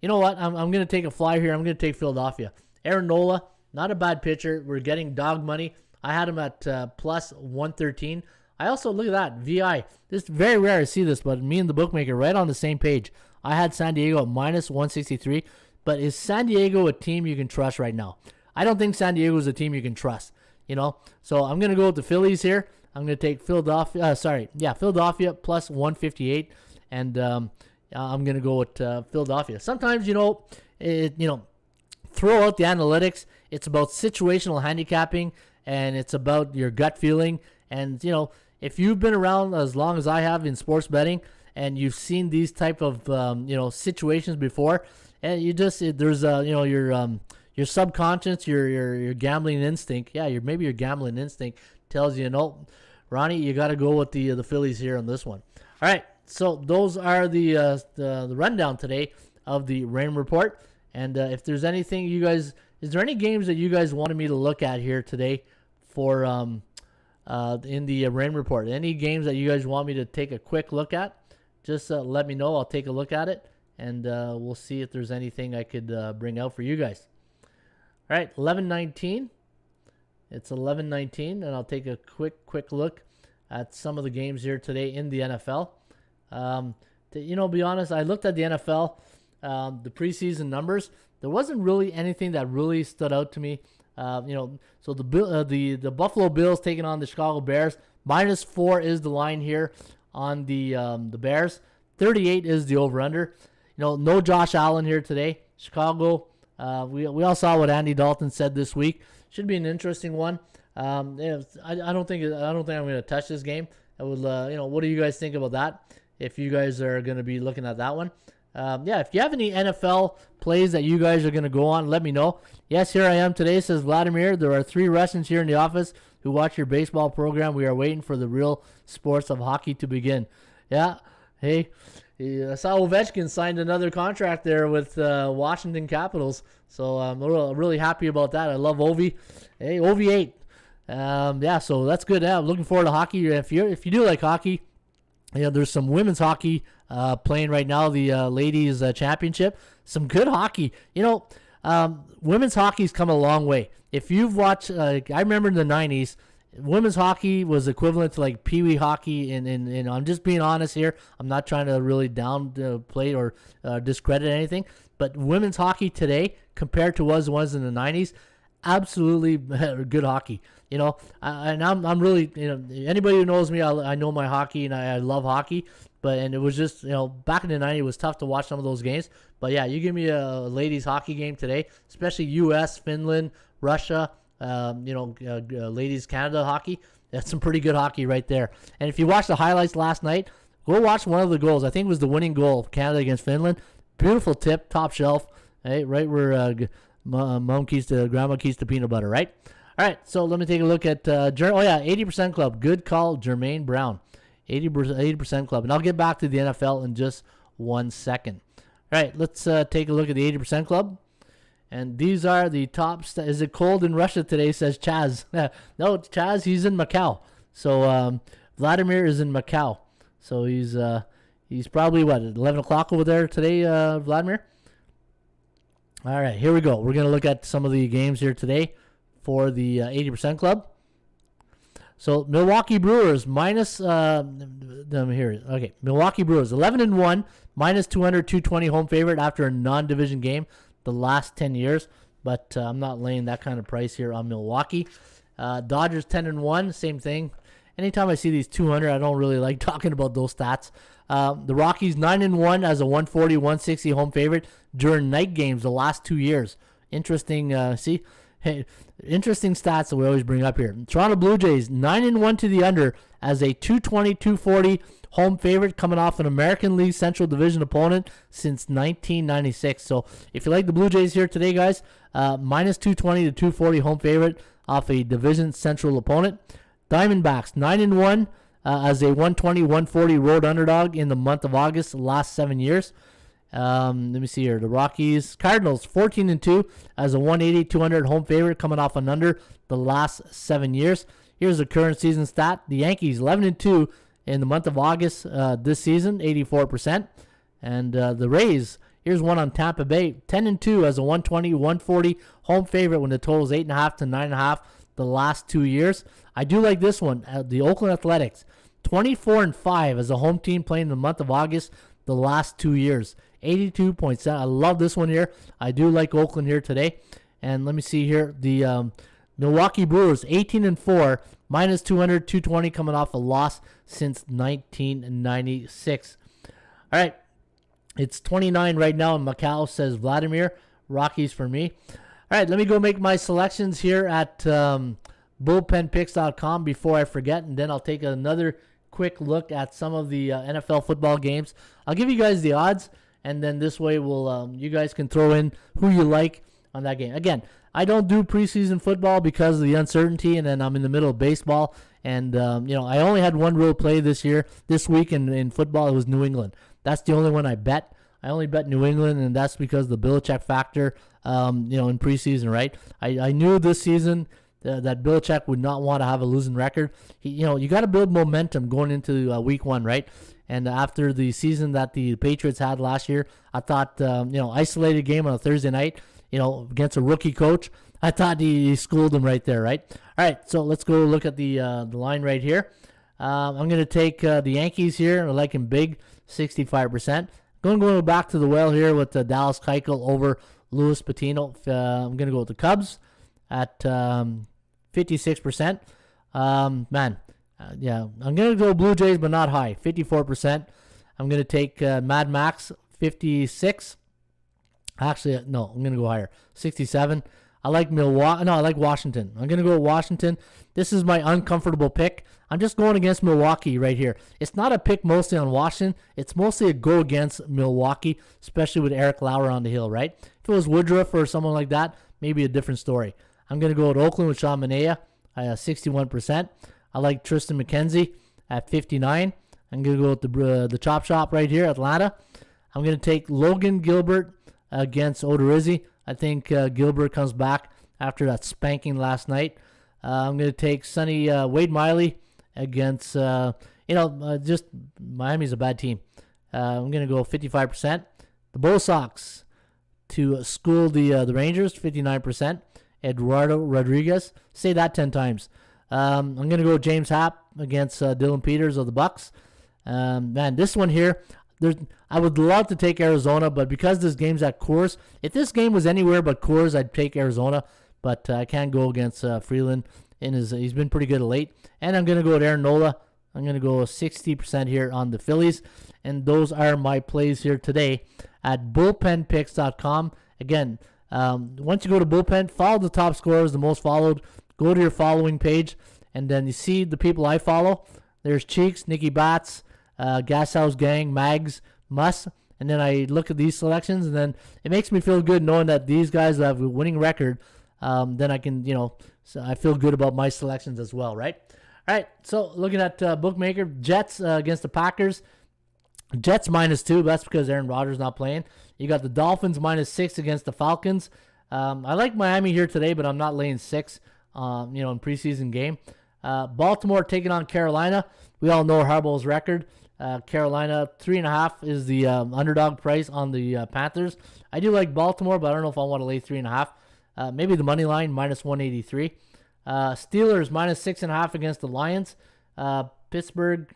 You know what? I'm going to take a flyer here. I'm going to take Philadelphia. Aaron Nola, not a bad pitcher. We're getting dog money. I had him at plus 113. I also, look at that, VI. This is very rare to see this, but me and the bookmaker right on the same page. I had San Diego at minus 163, but is San Diego a team you can trust right now? I don't think San Diego is a team you can trust, So I'm going to go with the Phillies here. I'm going to take Philadelphia plus 158, and I'm going to go with Philadelphia. Sometimes, throw out the analytics. It's about situational handicapping, and it's about your gut feeling. And, if you've been around as long as I have in sports betting and you've seen these type of, situations before, and your subconscious, your gambling instinct, maybe your gambling instinct tells you, no, Ronnie, you got to go with the Phillies here on this one. All right, so those are the rundown today of the Raymond Report. And if there's anything is there any games that you guys wanted me to look at here today for in the Raymond Report? Any games that you guys want me to take a quick look at? Just let me know. I'll take a look at it, and we'll see if there's anything I could bring out for you guys. All right, 11:19. It's 11:19, and I'll take a quick look at some of the games here today in the NFL. Be honest, I looked at the NFL, the preseason numbers. There wasn't really anything that really stood out to me. So the Buffalo Bills taking on the Chicago Bears. -4 is the line here on the Bears. 38 is the over/under. No Josh Allen here today. Chicago. We all saw what Andy Dalton said this week. Should be an interesting one. I don't think I'm going to touch this game. I would, what do you guys think about that? If you guys are going to be looking at that one, if you have any NFL plays that you guys are going to go on, let me know. Yes, here I am today, says Vladimir. There are 3 Russians here in the office who watch your baseball program. We are waiting for the real sports of hockey to begin. Yeah, hey. I saw Ovechkin signed another contract there with Washington Capitals, so I'm really happy about that. I love Ovi. Hey, Ovi 8. So that's good. I'm looking forward to hockey. If you do like hockey, there's some women's hockey playing right now, the ladies championship. Some good hockey. Women's hockey's come a long way. If you've watched, I remember in the 90s, women's hockey was equivalent to like pee-wee hockey, and I'm just being honest here. I'm not trying to really downplay or discredit anything, but women's hockey today compared to what it was in the 90s, absolutely good hockey. And I'm really, anybody who knows me, I know my hockey, and I love hockey. And it was just, back in the 90s, it was tough to watch some of those games. But yeah, you give me a ladies hockey game today, especially U.S., Finland, Russia. Ladies Canada hockey. That's some pretty good hockey right there. And if you watched the highlights last night, go watch one of the goals. I think it was the winning goal of Canada against Finland. Beautiful tip, top shelf, right where grandma keys to peanut butter, right? All right, so let me take a look at 80% Club. Good call, Jermaine Brown. 80% Club. And I'll get back to the NFL in just 1 second. All right, let's take a look at the 80% Club. And these are the top. Is it cold in Russia today, says Chaz. No, Chaz, he's in Macau. So Vladimir is in Macau. So he's probably, 11 o'clock over there today, Vladimir? All right, here we go. We're going to look at some of the games here today for the 80% Club. So Milwaukee Brewers minus, here. Okay, Milwaukee Brewers, 11-1, minus 200, 220 home favorite after a non-division game the last 10 years, but I'm not laying that kind of price here on Milwaukee. Dodgers 10-1, same thing. Anytime I see these 200, I don't really like talking about those stats. The Rockies 9-1 as a 140, 160 home favorite during night games the last 2 years. Interesting. See, Hey, interesting stats that we always bring up here. Toronto Blue Jays 9-1 to the under as a 220-240 home favorite, coming off an American League Central Division opponent since 1996. So if you like the Blue Jays here today, guys, minus 220 to 240 home favorite off a Division Central opponent. Diamondbacks 9-1 as a 120-140 road underdog in the month of August, the last 7 years. Let me see here. The Rockies, Cardinals 14-2 as a 180-200 home favorite, coming off an under the last 7 years. Here's the current season stat. The Yankees 11-2 in the month of August this season, 84%. And the Rays, here's one on Tampa Bay, 10-2 as a 120-140 home favorite when the total is 8.5 to 9.5 the last 2 years. I do like this one. The Oakland Athletics, 24-5 as a home team playing in the month of August the last 2 years, 82.7. I love this one here. I do like Oakland here today. And let me see here. The Milwaukee Brewers, 18-4, minus 200, 220, coming off a loss since 1996. All right. It's 29 right now in Macau, says Vladimir. Rockies for me. All right, let me go make my selections here at bullpenpicks.com before I forget, and then I'll take another quick look at some of the NFL football games. I'll give you guys the odds, and then this way we'll you guys can throw in who you like on that game. Again, I don't do preseason football because of the uncertainty, and then I'm in the middle of baseball, and I only had one real play this week in football. It was New England. That's the only one I bet. I only bet New England, and that's because the Belichick factor, in preseason, right? I knew this season that Belichick would not want to have a losing record. You got to build momentum going into week one, right? And after the season that the Patriots had last year, I thought, isolated game on a Thursday night, against a rookie coach, I thought he schooled him right there, right? All right, so let's go look at the line right here. I'm going to take the Yankees here. I like him big, 65%. Going to go back to the well here with Dallas Keuchel over Luis Patino. I'm going to go with the Cubs at 56%. I'm going to go Blue Jays, but not high, 54%. I'm going to take Mad Max, 56. Actually, no, I'm going to go higher, 67. I like I like Washington. I'm going to go with Washington. This is my uncomfortable pick. I'm just going against Milwaukee right here. It's not a pick mostly on Washington. It's mostly a go against Milwaukee, especially with Eric Lauer on the hill, right? If it was Woodruff or someone like that, maybe a different story. I'm going to go with Oakland with Sean Manaea at 61%. I like Tristan McKenzie at 59. I'm going to go with the Chop Shop right here, Atlanta. I'm going to take Logan Gilbert against Odorizzi. I think Gilbert comes back after that spanking last night. I'm going to take Sonny Wade Miley against, just Miami's a bad team. I'm going to go 55%. The Bo Sox to school the Rangers, 59%. Eduardo Rodriguez. Say that 10 times. I'm going to go James Happ against Dylan Peters of the Bucks. This one here, I would love to take Arizona, but because this game's at Coors, if this game was anywhere but Coors, I'd take Arizona. But I can't go against Freeland. He's been pretty good of late. And I'm going to go with Aaron Nola. I'm going to go 60% here on the Phillies. And those are my plays here today at bullpenpicks.com. Again, once you go to Bullpen, follow the top scorers, the most followed. Go to your following page, and then you see the people I follow. There's Cheeks, Nicky Bats, Gas House Gang, Mags, Muss. And then I look at these selections, and then it makes me feel good knowing that these guys have a winning record. Then I can, so I feel good about my selections as well, right? All right, so looking at Bookmaker, Jets against the Packers. Jets -2, but that's because Aaron Rodgers not playing. You got the Dolphins -6 against the Falcons. I like Miami here today, but I'm not laying 6, in preseason game. Baltimore taking on Carolina. We all know Harbaugh's record. Carolina 3.5 is the underdog price on the Panthers. I do like Baltimore, but I don't know if I want to lay 3.5. Maybe the money line -183. Steelers -6.5 against the Lions. Pittsburgh,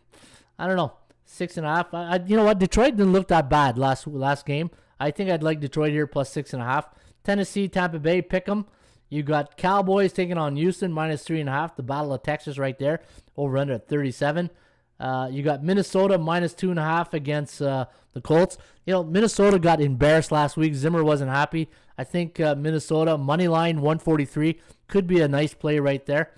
I don't know, 6.5. You know what? Detroit didn't look that bad last game. I think I'd like Detroit here plus 6.5. Tennessee, Tampa Bay, pick 'em. You got Cowboys taking on Houston -3.5. The Battle of Texas right there. Over under at 37. You got Minnesota minus 2.5 against the Colts. Minnesota got embarrassed last week. Zimmer wasn't happy. I think Minnesota money line 143 could be a nice play right there.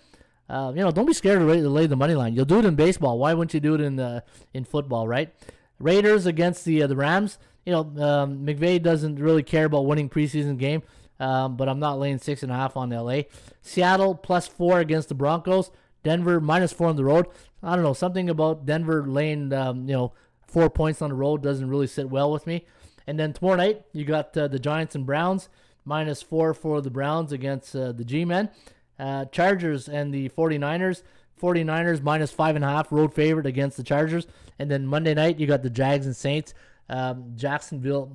Don't be scared to lay the money line. You'll do it in baseball. Why wouldn't you do it in football, right? Raiders against the Rams. McVay doesn't really care about winning preseason game, but I'm not laying 6.5 on LA. Seattle +4 against the Broncos. Denver -4 on the road. I don't know, something about Denver laying 4 points on the road doesn't really sit well with me. And then tomorrow night you got the Giants and Browns -4 for the Browns against the G-Men. Chargers and the 49ers. 49ers -5.5 road favorite against the Chargers. And then Monday night you got the Jags and Saints. Jacksonville,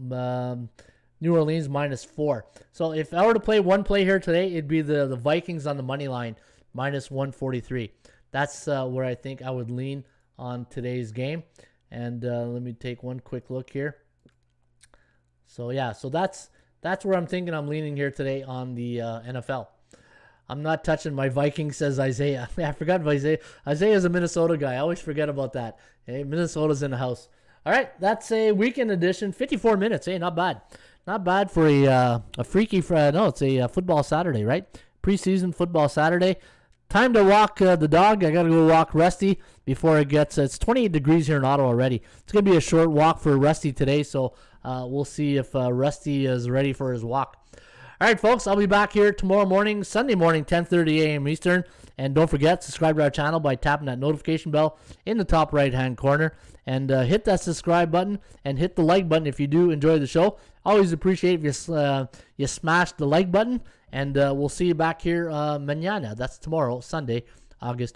New Orleans -4. So if I were to play one play here today, it'd be the Vikings on the money line -143. That's where I think I would lean on today's game. And let me take one quick look here. So that's where I'm thinking I'm leaning here today on the NFL. I'm not touching my Vikings, says Isaiah. I forgot about Isaiah. Isaiah's a Minnesota guy. I always forget about that. Hey, Minnesota's in the house. All right, that's a weekend edition. 54 minutes. Hey, not bad. Not bad for a freaky Friday. No, it's a football Saturday, right? Preseason football Saturday. Time to walk the dog. I got to go walk Rusty before it's 28 degrees here in Ottawa already. It's going to be a short walk for Rusty today, so we'll see if Rusty is ready for his walk. All right, folks, I'll be back here tomorrow morning, Sunday morning, 10:30 a.m. Eastern. And don't forget, subscribe to our channel by tapping that notification bell in the top right-hand corner. And hit that subscribe button and hit the like button if you do enjoy the show. Always appreciate if you smash the like button. And we'll see you back here mañana. That's tomorrow, Sunday, August